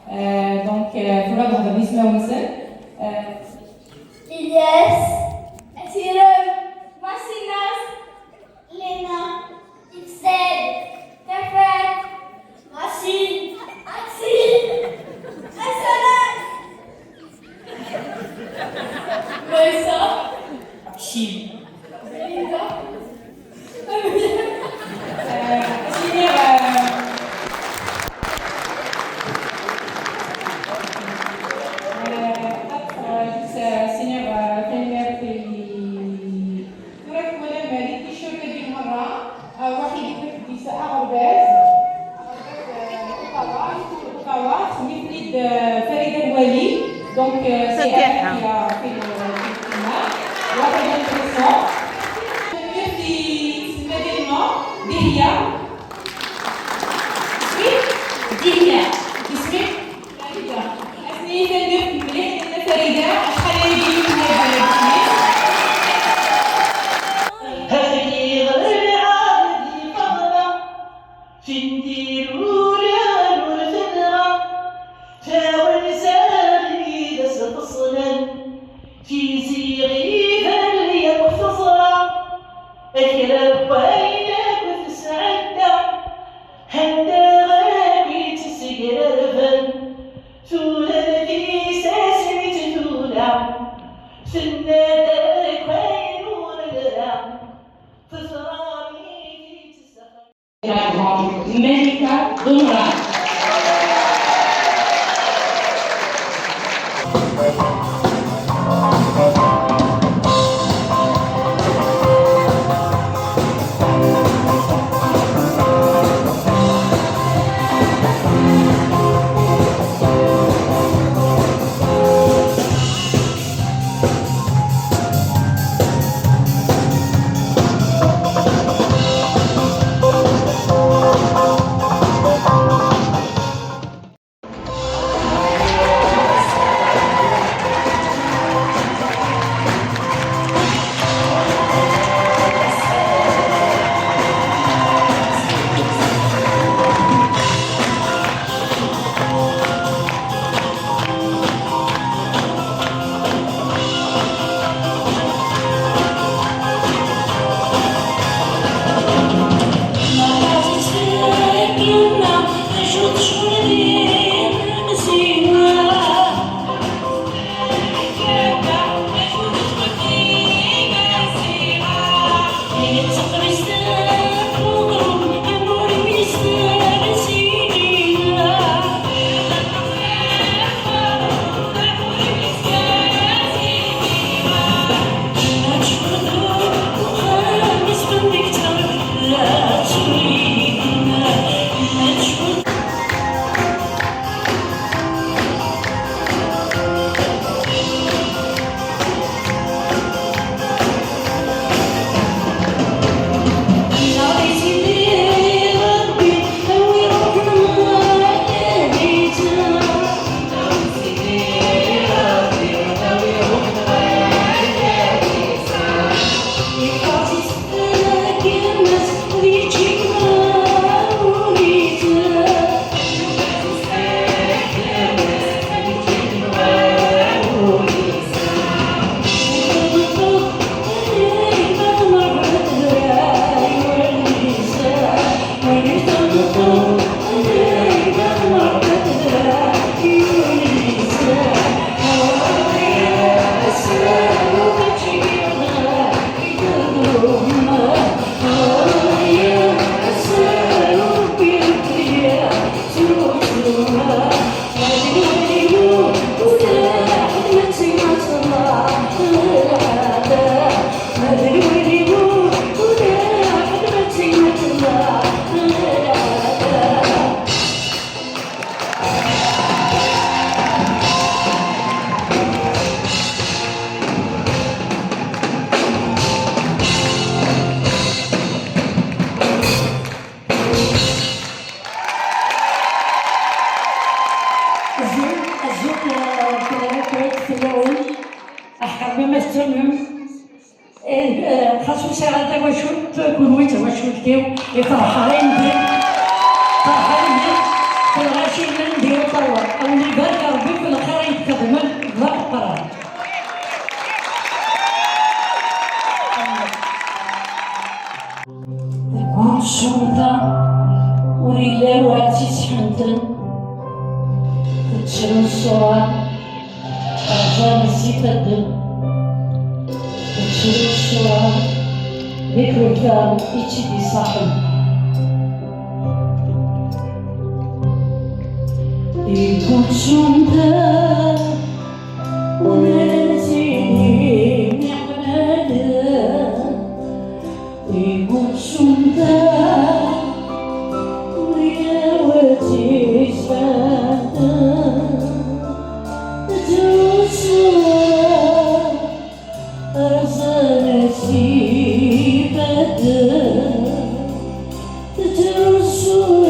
دونك فورا تهضر نسمة ونسن. إلياس، أسيرم، مارسيناس، لينا، إكسال، كفات، ماشين، أكسيل، أسلام، ميسا، شيل. بليندا، فريدة الولي دونك سياحة في الاجتماع واحد انتريسون في المدينة دهية دهية اسمك فريدة اسمي تندف مليح ان فريدة شحال يجي من هذا هذه غير عادي فضلة فنديرو ريال والفنغة تاول زاري دس فصلا في زيغي ذلي مختصرة اكرب بينك وتسعدنا هندا غابي تسقرفا تولا في ساسمي تتولا سنادك وينور الغرام تفرامي تسخر ملكة ضمران. خصوصا هذا وشوت كلويت وشوت كيو يفرح علينا فرحانين بالغاشي نديرو طلع واتي تحمدن تشرو الصورة أعزام السيفدن تشرو الصورة ذكر الكام إيشي صاحب يكون شمدا ونسيني نعمدا يكون شمدا ويا وجهي سادا تجوسوا أرزانا سيبدا تجوسوا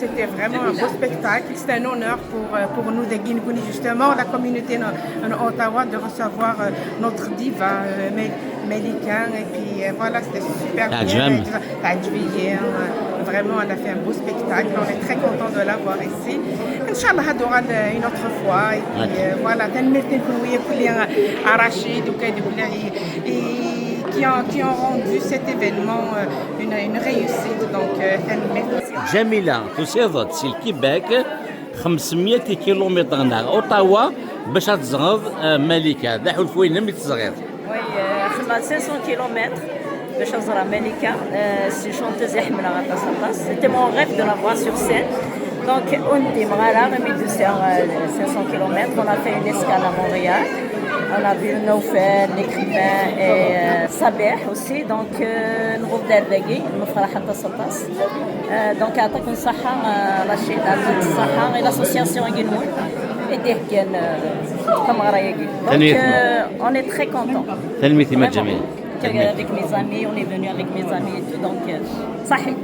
C'était vraiment un beau spectacle. C'est un honneur pour nous de Guinée justement, la communauté en Ottawa, de recevoir notre diva Melika. Et puis voilà, c'était super bien. Vraiment, elle a fait un beau spectacle. On est très contents de la voir ici. Inch'Allah, elle une autre fois. Et puis voilà, à Rachid qui ont rendu cet événement une réussite. Donc, جميلة تصيدت سي الكيباك 500 كيلومتر نهار اوتاوا باش تزغض ملكة داحو الفوين لم يتزغض. وي خدمة 500 كيلومتر باش نزرع ملكة سي شونتوز يحمل غاتا ساطاس سيتي مون ريف دو لا فوا سور سين دونك اونتي مغالا رمي دو سير 500 كيلومتر on a fait une escale à Montréal. On a vu Naufel, l'écrivain et Sabeh aussi. Donc, nous donc, l'association donc, on est très contents. Avec mes amis, on est venu avec mes amis et tout. Donc, صحيت.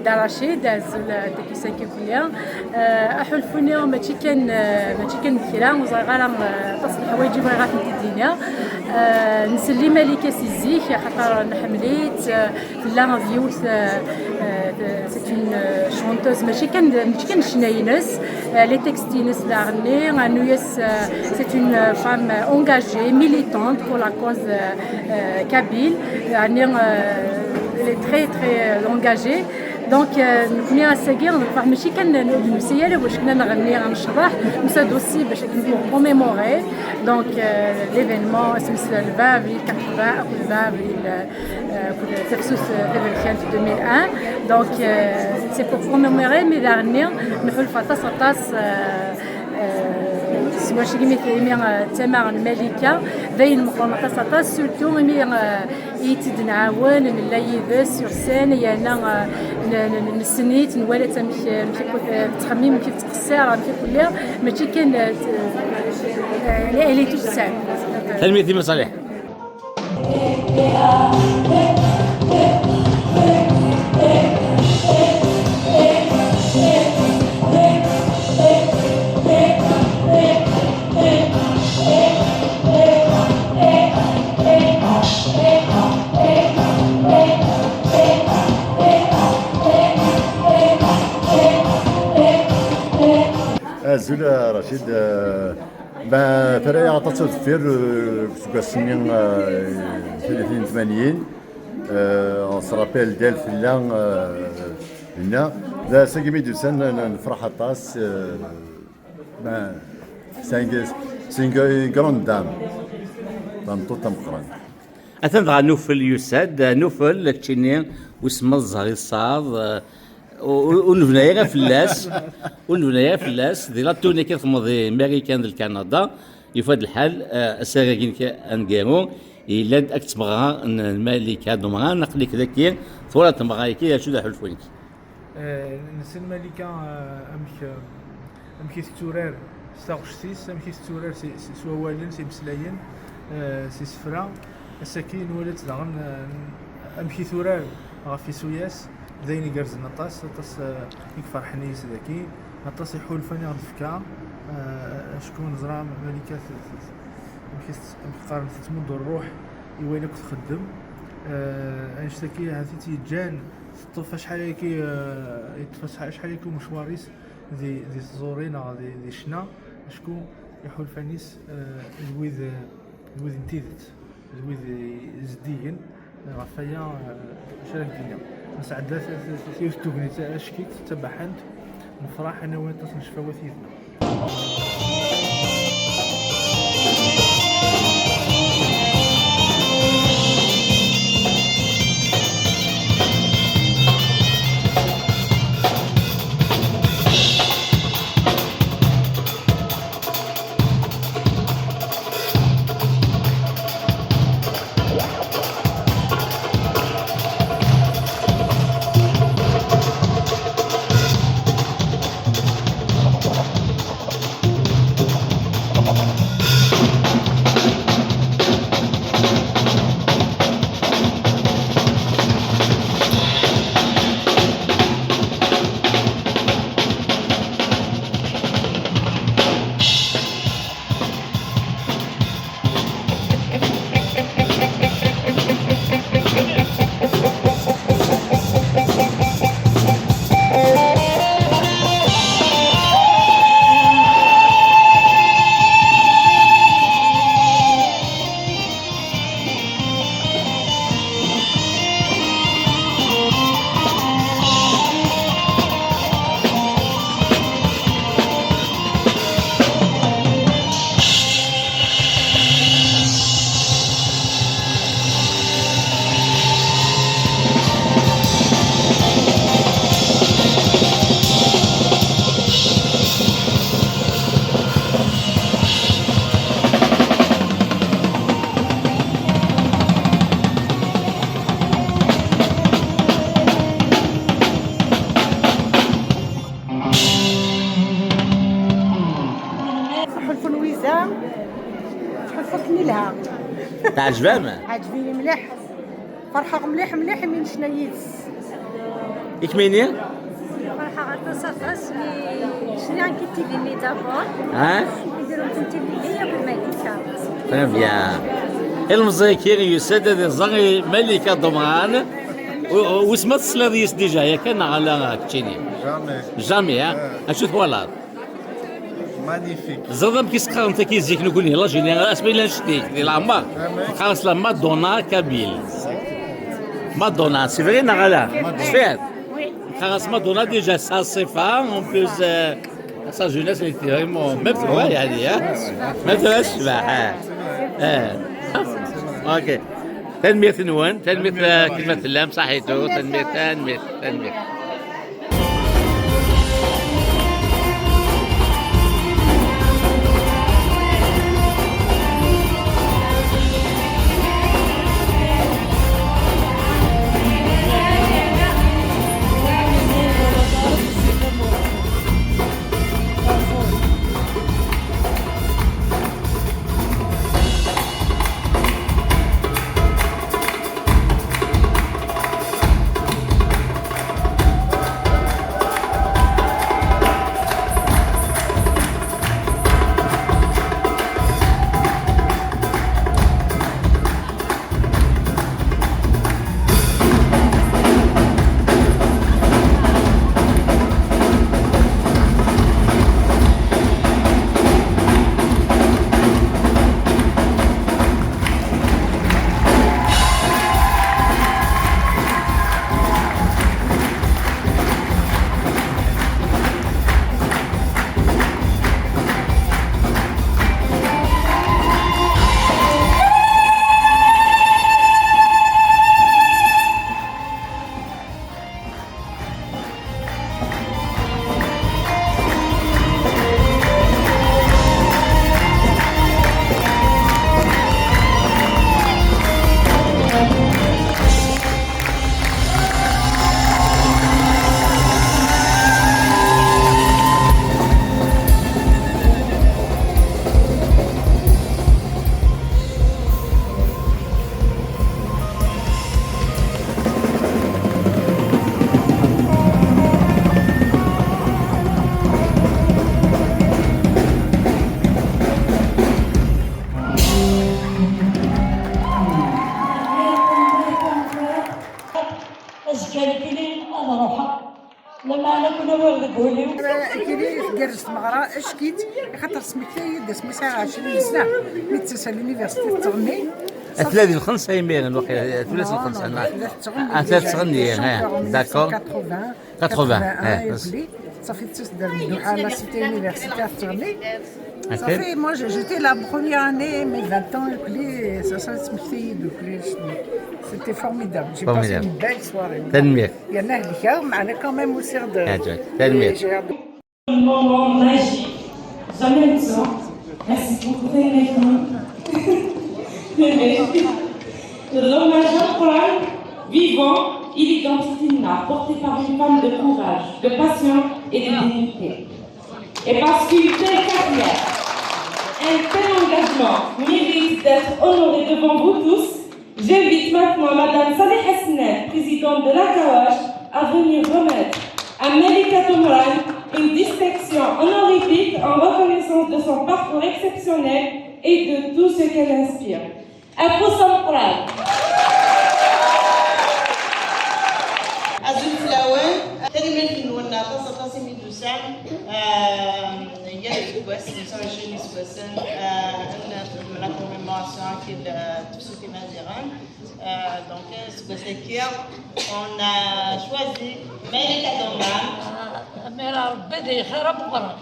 رشيد عزل داك ساكي كليا احلفوني ماشي كان كرا وزغالا تصل الحوايج بغا غا في الدنيا نسلي ملكه سيزيك خاطر نحمليت لا ديوت سيت اون شونتوز ماشي كان شناينس لي تكستينس لا غني انويس سيت اون فام انغاجي ميليتانت بور لا كوز كابيل يعني elle est très engagée donc نكوني غنساكي ماشي كنمسيالي واش كنا نغني غنشرح مساد اوسي باش نكون كوميموري دونك ليفينمون سمس الباب اللي كنحضر الباب اللي تفسوس ديال 2001 دونك سي بور كوميموري مي غني نحل فطاس سوا شي مي تمار الملكه داين مقامات سطاس سورتو مي يتد نعاون نلايف سور سين يانا نسنيت نوالي تمشي تخميم كيف تقصير كيف كلها ماشي كان لي تو سام تلميذ مصالح زول رشيد ما ترى عطاتو الفير كتبقى سنين 83 on se rappelle ديال فلان هنا لا ساكي دوسان نفرح عطاس ما سين كروند دام طنطو تمقران أتنغى نوفل يساد نوفل كتشيني واسم الزهري الصاد ونبنايا فلاس دي لا توني كتمضي امريكان ديال كندا يفاد الحال اساغاكين انكيرو الا اك تبغى الملكه دومغا نقلك ذاكي ثورة تبغى كي شو ذا حلفونك نسن الملكه امكي تورار ستاغشتيس امكي تورار سوا والين سي مسلاين سي سفرا السكين ولات زغن امكي ثورار غافي سوياس دايني قرز نطاس يكفر حنيس ذاكي نطاس يحول فاني غنفكا شكون زرا ملكة قارن تمد الروح يوينك تخدم انشتكي هاتي تيجان تطفى شحال هيكي يطفى شحال هيكي مشواريس دي زورين دي شنا شكون يحول فانيس زويد انتيدت زويد زديين غفايا شارك الدنيا مساعدات يوتوبني اشكيت تبحنت نفرح انا وين نشفى وثيدنا تعجبها عجبيني مليح فرحة مليح من شنايس إكميني؟ فرحة غتصفص شنو كنتي لي دابور ها؟ يديروا كنتي لي بالملكة Très bien. المزيكين يسدد الزغي ملكة ضمان واسمها السلاديس ديجا يا كان على كتشيني جامي ها اشوف ولا مانيفيك. زرم كيسقر انت كيزيك نقول لا جيني اسمي لا شتيك ديال العمر خلاص لا مادونا كابيل مادونا سي فري نغالا سفير خلاص مادونا ديجا سا صفه اون بلوس سا جونيس اللي فريمون ميم هوايه هذه ها ما تبغاش تشبع اوكي تنمية نون تنمية كلمة اللام صحيتو تنمية جالس مغرا اشكيت خاطر سميتي داس مسا 20 سنه ميتسا لونيفرسيتي تغني 30 5 يمين الوقت 3 انا ثلاث تغني ها داكور 80 صافي تسدر ندوح على سيتي يونيفرسيتي تغني صافي moi j'étais la première année mes 20 ans كلي سميتي كلي c'était formidable j'ai passé une belle soirée تنمية يا نهلكا معنا quand même au sir de تنمية Un moment magique. Jamais le temps. Merci beaucoup, Le l'hommage incroyable, vivant, illidentifiable, porté par une femme de courage, de passion et de dignité. Et parce qu'une telle carrière, un tel engagement mérite d'être honoré devant vous tous, j'invite maintenant Madame Saleh Hassanen, présidente de l'ACAWAJ, à venir remettre à Melika Tomran une distinction honorifique en reconnaissance de son parcours exceptionnel et de tout ce qu'elle inspire. Applaudissements pour elle. أزول فلاوان تاني من النونا تصل ميدوسان يا كويس 25 سبسن من la commémoration qu'il tout ce qui Maziran donc c'est on a choisi Melika Tomran أميرة ربي خير بكرة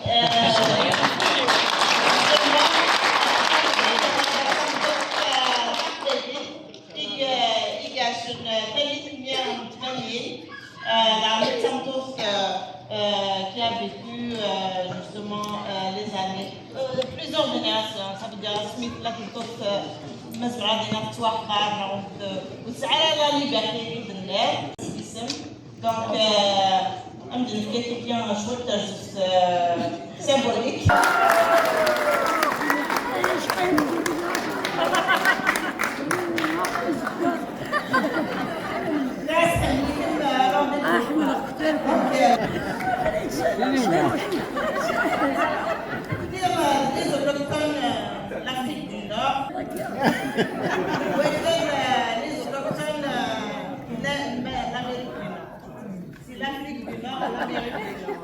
qui a vécu justement les années, plusieurs générations, ça veut dire Smith là qui توف مسؤول عندنا في توقع وتسعى لا ليبرتي بالله اسم donc I'm just getting bien un short symbolique. Merci. Les autochtones l'Afrique du Nord. Les autochtones l'Amérique du Nord. C'est l'Afrique du Nord et l'Amérique du Nord.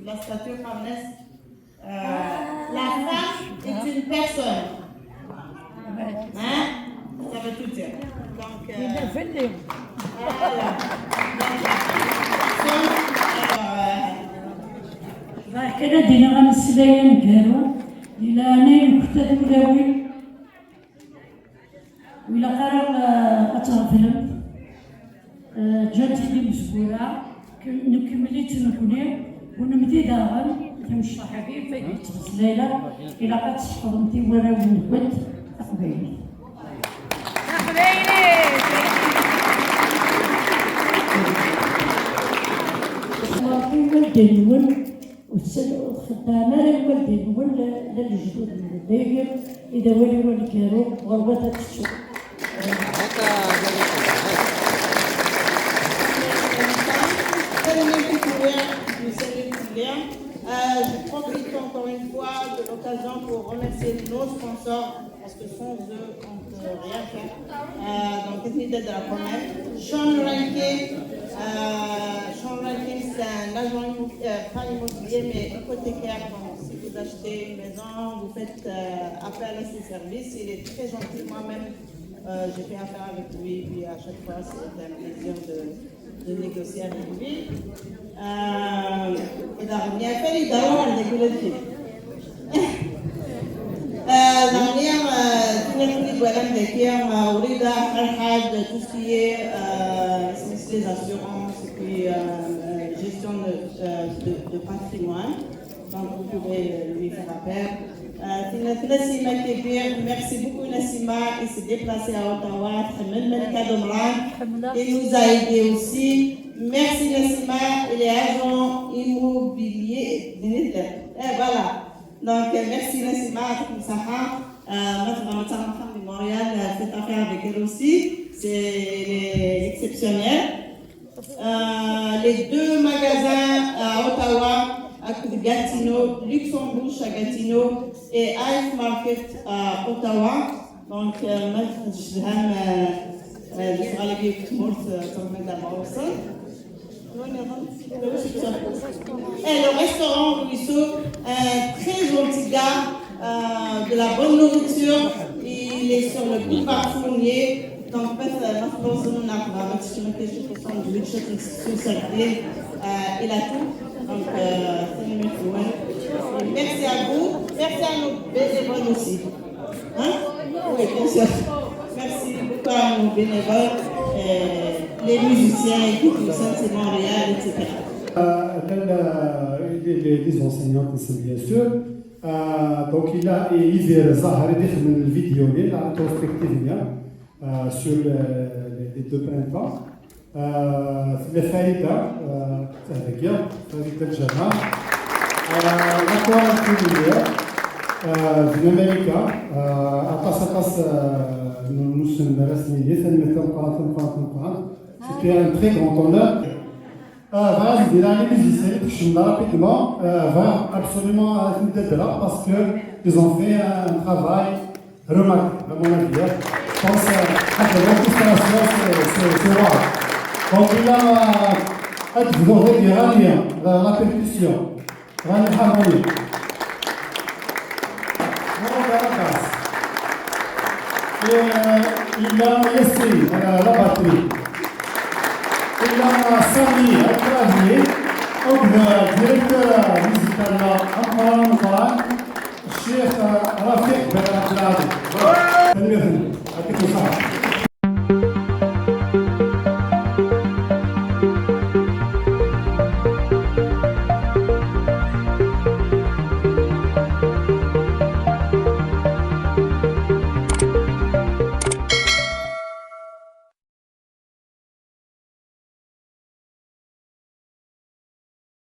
La statue Farnès. La femme est une personne. Hein? Ça veut tout dire. Donc, voilà. كده دينا غنسلايا نكارو إلا أنا كنت دولاوي وإلا قرر أتغفلم جاتي لي مسكورة نكملي تنقلي ونمدي داغن تمشي حبيب فايدة تغسليلة إلا قد تحفظمتي وراوي نكبت أقبيلي والدين ول والخدامة للوالدين ولا للجدود الداير إذا ولي والكارو غربة تشوف. Je profite encore une fois de l'occasion pour remercier nos sponsors parce que sans eux on ne peut rien faire. Donc Ethnie de la Comète, Sean Rankin, c'est un agent pas immobilier mais hypothécaire. Donc si vous achetez une maison, vous faites appel à ses services, il est très gentil. Moi-même, j'ai fait affaire avec lui, puis à chaque fois c'est un plaisir de négocier avec lui. إذا غنيت لي دور عندك ولا شيء. dernière finalité voilà ذكية أريد أحد tout ce qui est les assurances et puis gestion de patrimoine. Donc vous pouvez lui faire appel. Nassima Kébir, merci beaucoup Nassima, il s'est déplacé à Ottawa, il nous a aidé aussi. Merci Nassima, il est agent immobilier. Voilà. Donc merci Nassima, Montréal fait affaire avec elle aussi, c'est exceptionnel. Les deux magasins à Ottawa, à Gatineau, Luxembourg à Gatineau et Ice Market à Ottawa. Donc, je et le restaurant Ruisseau, un très gentil gars, de la bonne nourriture, il est sur le boulevard Fournier. Donc, il a tout. Donc, merci à vous, merci à nos bénévoles aussi. Hein? Oui, bien sûr. Merci beaucoup à nos bénévoles, les musiciens, et tout ça, c'est Montréal, etc. Les enseignants, bien sûr. Donc, il a Yves Zahari qui fait une vidéo, la rétrospective sur les deux printemps. Les Faïda, Farida Al-Jama, la Coran culinaire, en Amérique, à Tassatas, nous sommes rassemblés, c'était un très grand honneur. Les musiciens, je suis rapidement, absolument à la parce qu'ils ont fait un travail remarquable, à mon avis. Je pense que l'orchestration, c'est rare. Donc il a vous aurez des ralliés, la percussion, rallye harmonique. Et il a laissé la batterie. Il a Sami, le clavier, donc le directeur musical, Cheikh Rafiq Ben Abdelhadi.